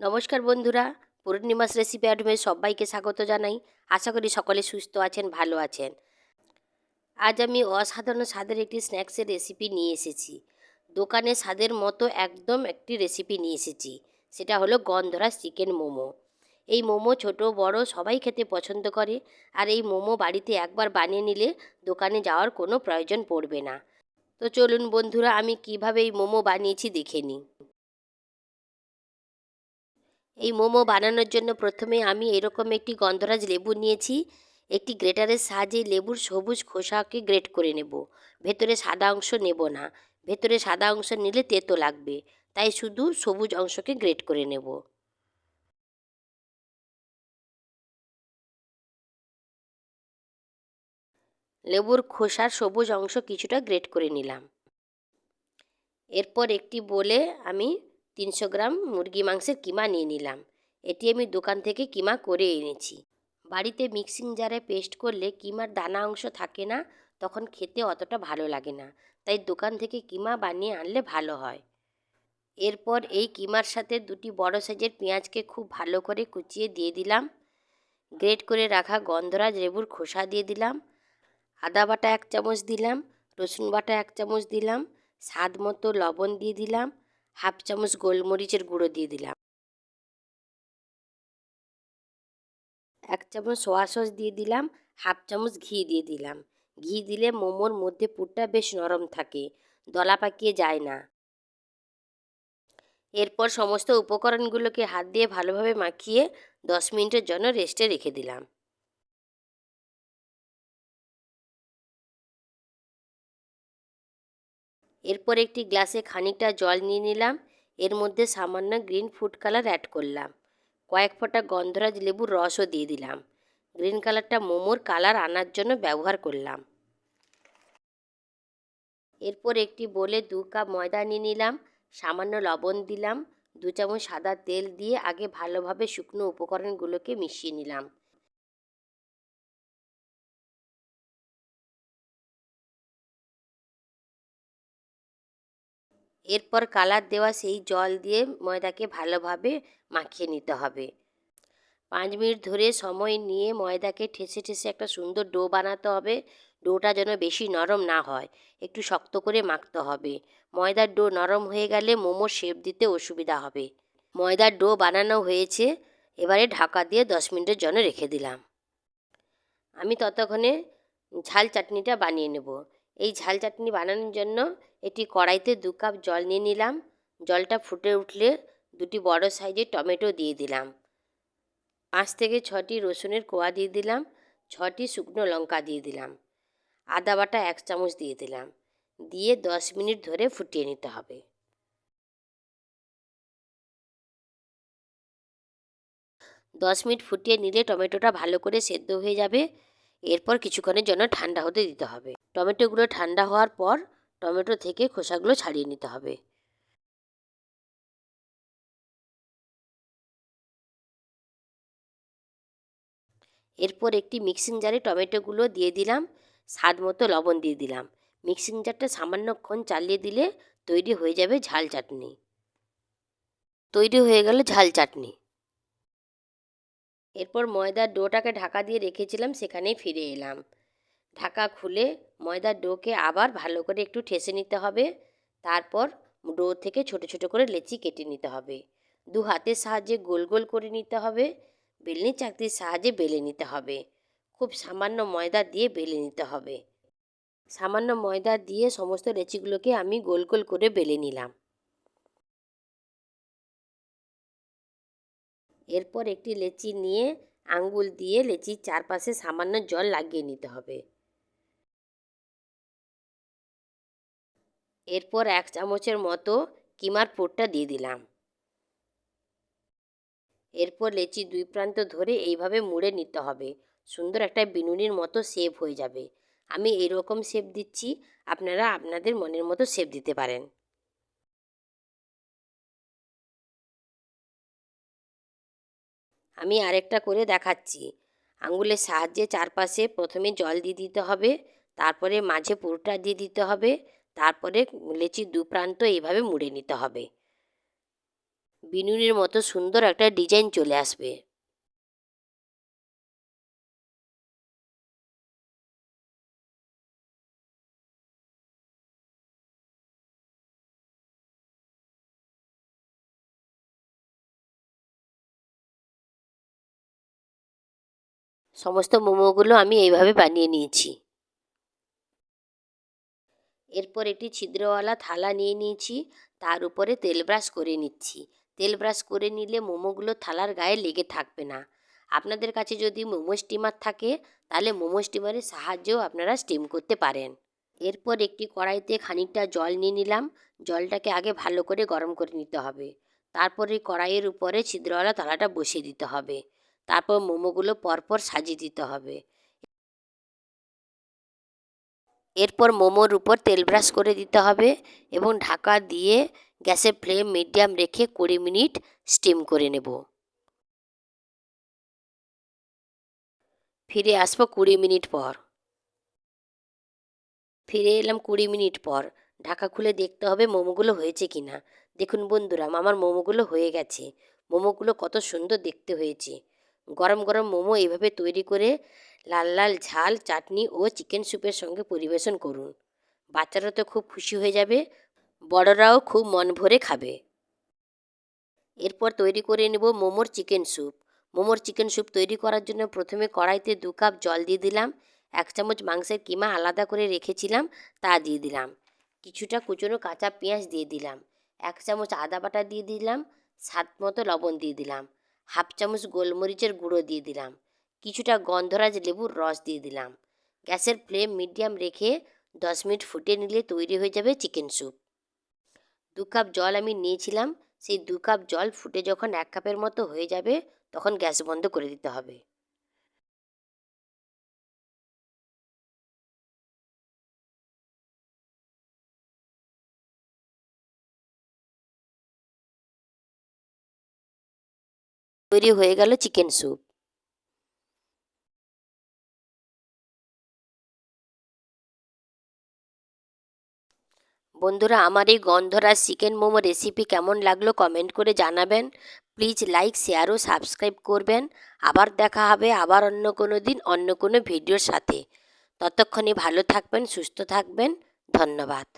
নমস্কার বন্ধুরা, পূর্ণিমাস রেসিপি অ্যাডমে সবাইকে স্বাগত জানাই। আশা করি সকলে সুস্থ আছেন, ভালো আছেন। আজ আমি অসাধারণ স্বাদের একটি স্ন্যাক্সের রেসিপি নিয়ে এসেছি। দোকানে স্বাদের মতো একদম একটি রেসিপি নিয়ে এসেছি। সেটা হলো গন্ধরাজ চিকেন মোমো। এই মোমো ছোট বড় সবাই খেতে পছন্দ করে, আর এই মোমো বাড়িতে একবার বানিয়ে নিলে দোকানে যাওয়ার কোনো প্রয়োজন পড়বে না। তো চলুন বন্ধুরা, আমি কিভাবে এই মোমো বানিয়েছি দেখে নিই। এই মোমো বানানোর জন্য প্রথমে আমি এরকম একটি গন্ধরাজ লেবু নিয়েছি। একটি গ্রেটারের সাহায্যে লেবুর সবুজ খোসাকে গ্রেট করে নেব। ভেতরে সাদা অংশ নেব না, ভেতরে সাদা অংশ নিলে তেতো লাগবে, তাই শুধু সবুজ অংশকে গ্রেট করে নেব। লেবুর খোসার সবুজ অংশ কিছুটা গ্রেট করে নিলাম। এরপর একটি বোলে আমি 300 গ্রাম মুরগি মাংসের কিমা নিয়ে নিলাম। এটি আমি দোকান থেকে কিমা করে এনেছি। বাড়িতে মিক্সিং জারে পেস্ট করলে কিমার দানা অংশ থাকে না, তখন খেতে অতটা ভালো লাগে না, তাই দোকান থেকে কিমা বানিয়ে আনলে ভালো হয়। এরপর এই কিমার সাথে দুটি বড় সাইজের পেঁয়াজকে খুব ভালো করে কুচিয়ে দিয়ে দিলাম। গ্রেট করে রাখা গন্ধরাজ লেবুর খোসা দিয়ে দিলাম। আদা বাটা 1 চামচ দিলাম, রসুন বাটা 1 চামচ দিলাম, স্বাদ মতো লবণ দিয়ে দিলাম, হাফ চামচ গোলমরিচের গুঁড়ো দিয়ে দিলাম, 1 চামচ সোয়া সস দিয়ে দিলাম, হাফ চামচ ঘি দিয়ে দিলাম। ঘি দিলে মোমোর মধ্যে পুরটা বেশ নরম থাকে, দলা পাকিয়ে যায় না। এরপর সমস্ত উপকরণগুলোকে হাত দিয়ে ভালোভাবে মাখিয়ে 10 মিনিটের জন্য রেস্টে রেখে দিলাম। এরপর একটি গ্লাসে খানিকটা জল নিয়ে নিলাম। এর মধ্যে সামান্য গ্রিন ফুড কালার অ্যাড করলাম। কয়েক ফোঁটা গন্ধরাজ লেবুর রসও দিয়ে দিলাম। গ্রিন কালারটা মোমোর কালার আনার জন্য ব্যবহার করলাম। এরপর একটি বোলে 2 কাপ ময়দা নিয়ে নিলাম, সামান্য লবণ দিলাম, 2 চামচ সাদা তেল দিয়ে আগে ভালোভাবে শুকনো উপকরণগুলোকে মিশিয়ে নিলাম। এরপর কালার দেওয়া সেই জল দিয়ে ময়দাকে ভালোভাবে মাখিয়ে নিতে হবে। 5 মিনিট ধরে সময় নিয়ে ময়দাকে ঠেসে ঠেসে একটা সুন্দর ডো বানাতে হবে। ডোটা যেন বেশি নরম না হয়, একটু শক্ত করে মাখতে হবে। ময়দার ডো নরম হয়ে গেলে মোমোর শেপ দিতে অসুবিধা হবে। ময়দার ডো বানানো হয়েছে, এবারে ঢাকা দিয়ে 10 মিনিটের জন্য রেখে দিলাম। আমি ততক্ষণে ঝাল চাটনিটা বানিয়ে নেব। এই ঝাল চাটনি বানানোর জন্য একটি কড়াইতে 2 কাপ জল নিয়ে নিলাম। জলটা ফুটে উঠলে দুটি বড় সাইজের টমেটো দিয়ে দিলাম। 5 থেকে 6টি রসুনের কোয়া দিয়ে দিলাম, 6টি শুকনো লঙ্কা দিয়ে দিলাম, আদা বাটা 1 চামচ দিয়ে দিলাম। দিয়ে 10 মিনিট ধরে ফুটিয়ে নিতে হবে। 10 মিনিট ফুটিয়ে নিলে টমেটোটা ভালো করে সেদ্ধ হয়ে যাবে। এরপর কিছুক্ষণের জন্য ঠান্ডা হতে দিতে হবে। টমেটোগুলো ঠান্ডা হওয়ার পর টমেটো থেকে খোসাগুলো ছাড়িয়ে নিতে হবে। এরপর একটি মিক্সিং জারে টমেটোগুলো দিয়ে দিলাম, স্বাদ মতো লবণ দিয়ে দিলাম। মিক্সিং জারটা সামান্যক্ষণ চালিয়ে দিলে তৈরি হয়ে যাবে ঝাল চাটনি। তৈরি হয়ে গেল ঝাল চাটনি। এরপর ময়দার ডোটাকে ঢাকা দিয়ে রেখেছিলাম, সেখানেই ফিরে এলাম। ঢাকা খুলে ময়দার ডোকে আবার ভালো করে একটু ঠেসে নিতে হবে। তারপর ডো থেকে ছোট ছোট করে লেচি কেটে নিতে হবে। 2 হাতের সাহায্যে গোল গোল করে নিতে হবে। বেলনি চাকতির সাহায্যে বেলে নিতে হবে। খুব সামান্য ময়দা দিয়ে বেলে নিতে হবে। সামান্য ময়দা দিয়ে সমস্ত লেচিগুলোকে আমি গোল গোল করে বেলে নিলাম। এরপর একটি লেচি নিয়ে আঙ্গুল দিয়ে লেচির চারপাশে সামান্য জল লাগিয়ে নিতে হবে। এরপর 1 চামচের মতো কিমার পুরটা দিয়ে দিলাম। এরপর লেচির 2 প্রান্ত ধরে এইভাবে মুড়ে নিতে হবে। সুন্দর একটা বিনুনির মতো শেপ হয়ে যাবে। আমি এরকম শেপ দিচ্ছি, আপনারা আপনাদের মনের মতো শেপ দিতে পারেন। আমি আরেকটা করে দেখাচ্ছি। আঙুলের সাহায্যে চারপাশে প্রথমে জল দিয়ে দিতে হবে, তারপরে মাঝে পুরটা দিয়ে দিতে হবে, তারপরে লেচির 2 প্রান্ত এইভাবে মুড়ে নিতে হবে। বিনুনির মতো সুন্দর একটা ডিজাইন চলে আসবে। সমস্ত মোমোগুলো আমি এইভাবে বানিয়ে নিয়েছি। এরপর একটি ছিদ্রওয়ালা থালা নিয়ে নিয়েছি, তার উপরে তেল ব্রাশ করে নিচ্ছি। তেল ব্রাশ করে নিলে মোমোগুলো থালার গায়ে লেগে থাকবে না। আপনাদের কাছে যদি মোমো স্টিমার থাকে তাহলে মোমো স্টিমারের সাহায্যেও আপনারা স্টিম করতে পারেন। এরপর একটি কড়াইতে খানিকটা জল নিয়ে নিলাম। জলটাকে আগে ভালো করে গরম করে নিতে হবে। তারপরে কড়াইয়ের উপরে ছিদ্রওয়ালা থালাটা বসিয়ে দিতে হবে। তারপর মোমোগুলো পরপর সাজিয়ে দিতে হবে। এরপর মোমোর উপর তেল ব্রাশ করে দিতে হবে এবং ঢাকা দিয়ে গ্যাসের ফ্লেম মিডিয়াম রেখে 20 মিনিট স্টিম করে নেব। ফিরে আসবো 20 মিনিট পর। ফিরে এলাম 20 মিনিট পর। ঢাকা খুলে দেখতে হবে মোমোগুলো হয়েছে কি না। দেখুন বন্ধুরা, আমার মোমোগুলো হয়ে গেছে। মোমোগুলো কত সুন্দর দেখতে হয়েছে। গরম গরম মোমো এভাবে তৈরি করে লাল লাল ঝাল চাটনি ও চিকেন স্যুপের সঙ্গে পরিবেশন করুন। বাচ্চারা তো খুব খুশি হয়ে যাবে, বড়রাও খুব মন ভরে খাবে। এরপর তৈরি করে নেব মোমোর চিকেন স্যুপ। মোমোর চিকেন স্যুপ তৈরি করার জন্য প্রথমে কড়াইতে 2 কাপ জল দিয়ে দিলাম। 1 চামচ মাংসের কিমা আলাদা করে রেখেছিলাম তা দিয়ে দিলাম। কিছুটা কুচনো কাঁচা পেঁয়াজ দিয়ে দিলাম। 1 চামচ আদা বাটা দিয়ে দিলাম। স্বাদ মতো লবণ দিয়ে দিলাম। হাফ চামচ গোলমরিচের গুঁড়ো দিয়ে দিলাম। কিছুটা গন্ধরাজ লেবুর রস দিয়ে দিলাম। গ্যাসের ফ্লেম মিডিয়াম রেখে 10 মিনিট ফুটিয়ে নিলে তৈরি হয়ে যাবে চিকেন স্যুপ। 2 কাপ জল আমি নিয়েছিলাম, সেই 2 কাপ জল ফুটে যখন 1 কাপের মতো হয়ে যাবে তখন গ্যাস বন্ধ করে দিতে হবে। তৈরি হয়ে গেল চিকেন স্যুপ। বন্ধুরা, আমার এই গন্ধরাজ চিকেন মোমো রেসিপি কেমন লাগলো কমেন্ট করে জানাবেন। প্লিজ লাইক, শেয়ার ও সাবস্ক্রাইব করবেন। আবার দেখা হবে আবার অন্য কোনো দিন অন্য কোনো ভিডিওর সাথে। ততক্ষণে ভালো থাকবেন, সুস্থ থাকবেন। ধন্যবাদ।